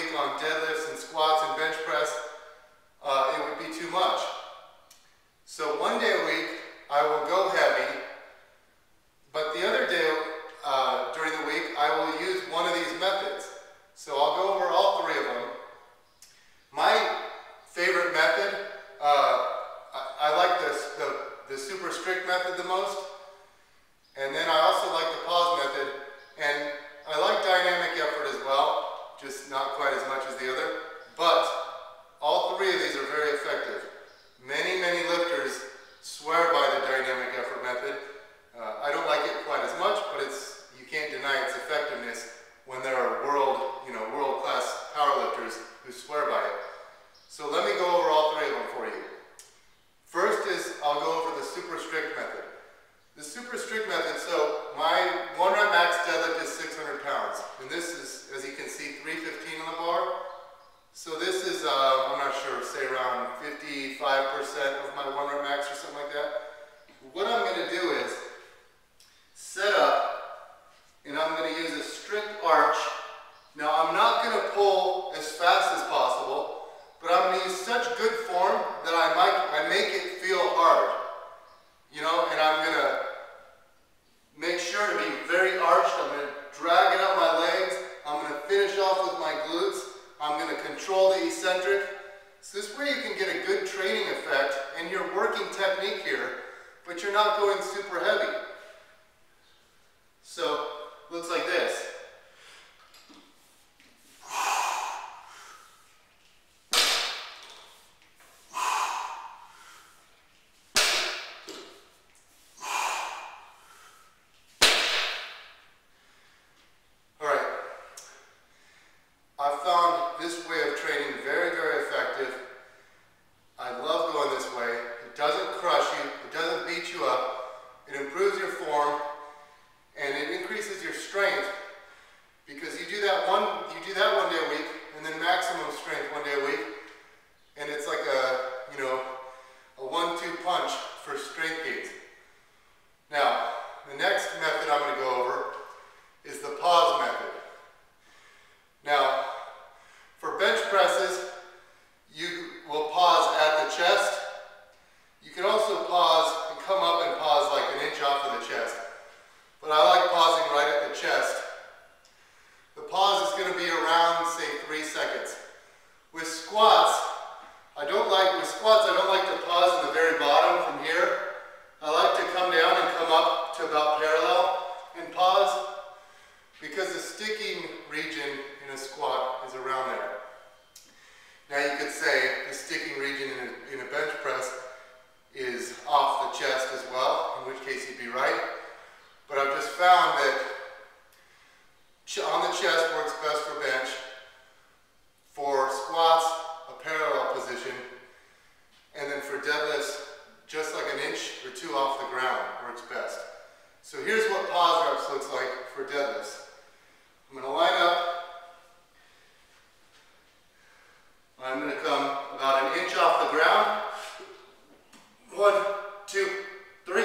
week on deadlifts and squats and bench press, it would be too much. So one day a week I will go heavy, but the other day during the week I will use one of these methods. So I'll go over all three of them. My favorite method, I like the super strict method the most, and then I also like the pause method, and I like dynamic effort as well, just not quite as much as the other, but all three of these are very effective. Many lifters swear by the dynamic effort method. I don't like it quite as much, but you can't deny its effectiveness when there are world-class powerlifters who swear by it. So let me go over all three of them for you. First is, I'll go over the super strict method. The super strict method, so my 1 rep max deadlift is 600 pounds. And this is, as you can see, 315 on the bar. So this is, I'm not sure, say around 55% of my 1 rep max or something like that. What I'm going to do is set up, and I'm going to use a strict arch. Now I'm not going to pull as fast as possible, but I'm going to use such good form that I make it feel hard. You know, and I'm going to make sure to be very arched. I'm going to drag it up my legs. I'm going to finish off with my glutes. I'm going to control the eccentric. So this way you can get a good training effect and you're working technique here, but you're not going super heavy. So, looks like this. I've found this way of training very effective. I love going this way. It doesn't crush you, it doesn't beat you up, it improves your form, and it increases your strength, because you do that one day a week, and then maximum strength one day a week, and it's like a 1-2 punch for strength gains. Now, the next method I'm going to go over is the pause method. Now, for bench presses, you will pause at the chest. You can also pause and come up and pause like an inch off of the chest. But I like pausing right at the chest. The pause is going to be around, say, 3 seconds. With squats, I don't like to pause in the very bottom from here. I like to come down and come up to about parallel and pause, because the sticking region in a squat is around there. Now you could say the sticking region in a bench press is off the chest as well, in which case you'd be right. But I've just found that on the chest works best for bench. For squats, a parallel position. And then for deadlifts, just like an inch or 2 off the ground works best. So here's what pause reps looks like for deadlifts. I'm going to line up. I'm going to come about an inch off the ground. 1, 2, 3.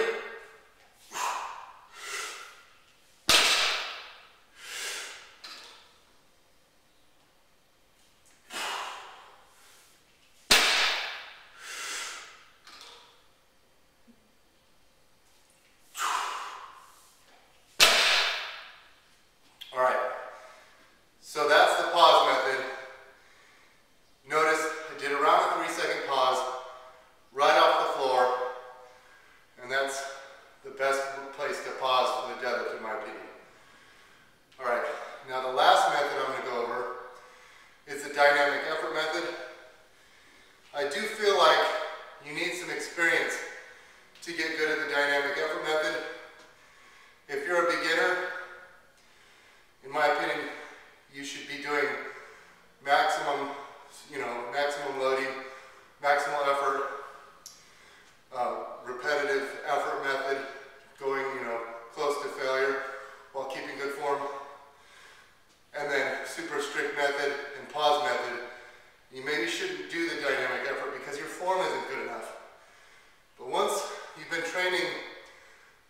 All right. So that's the pause method. Notice I did around a 3-second pause right off the floor, and that's the best place to pause for the deadlift in my opinion. Alright, now the last method I'm going to go over is the dynamic effort method. I do feel like you need some experience to get good at the dynamic effort method. If you're a beginner, in my opinion, you should be doing maximum loading, maximal effort, repetitive effort method, going, close to failure while keeping good form. And then super strict method and pause method. You maybe shouldn't do the dynamic effort because your form isn't good enough. But once you've been training,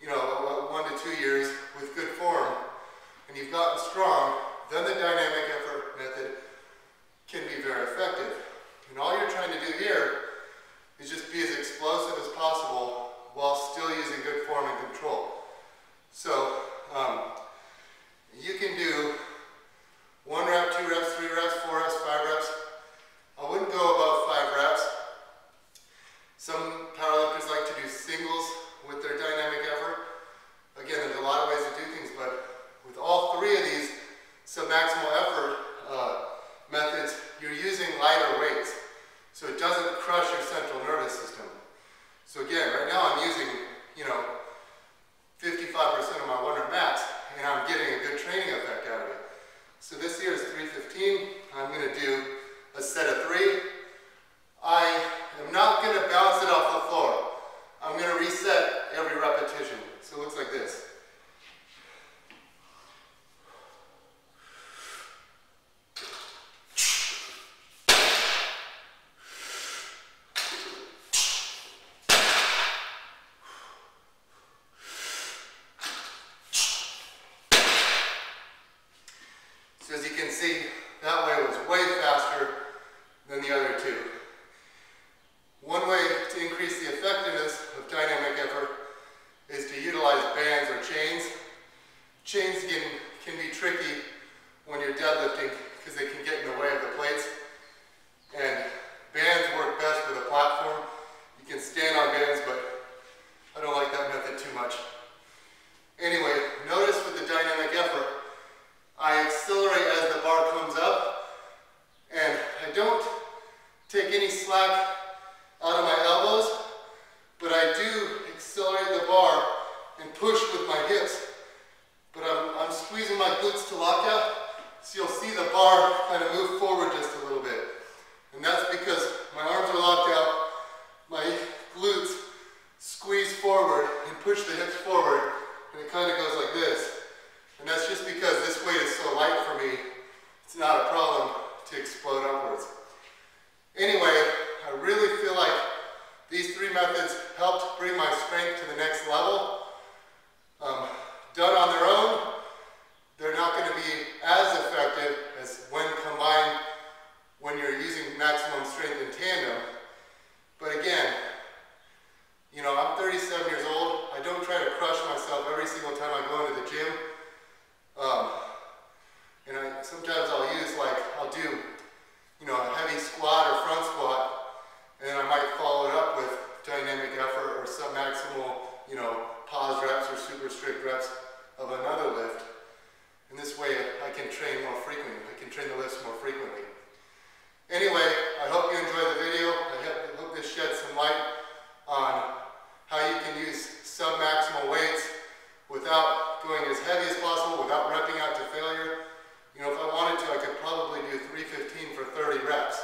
1 to 2 years with good form, and you've gotten strong, then the dynamic effort method take any slack out of my elbows, but I do accelerate the bar and push with my hips. But I'm squeezing my glutes to lockout, so you'll see the bar kind of move forward just a little bit. And that's because my arms are locked out, my glutes squeeze forward and push the hips forward, and it kind of goes like this. And that's just because this weight is so light for me, it's not a problem to explode upwards. Anyway, I really feel like these three methods helped bring my strength to the next level. Done on their own, they're not going to be as effective as when combined when you're using maximum strength in tandem. But again, you know, I'm 37 years old. I don't try to crush myself every single time I go into the gym. And sometimes I'll do, you know, a heavy squat or front squat, and then I might follow it up with dynamic effort or submaximal, you know, pause reps or super strict reps of another lift. And this way I can train more frequently. I can train the lifts more frequently. Anyway, I hope you enjoyed the video. I hope this sheds some light on how you can use submaximal weights without going as heavy as possible, without repping out to failure. You know, if I wanted to, I could probably do 315 for 30 reps.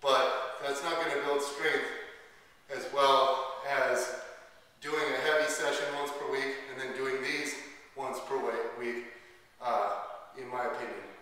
But that's not going to build strength as well as doing a heavy session once per week and then doing these once per week, in my opinion.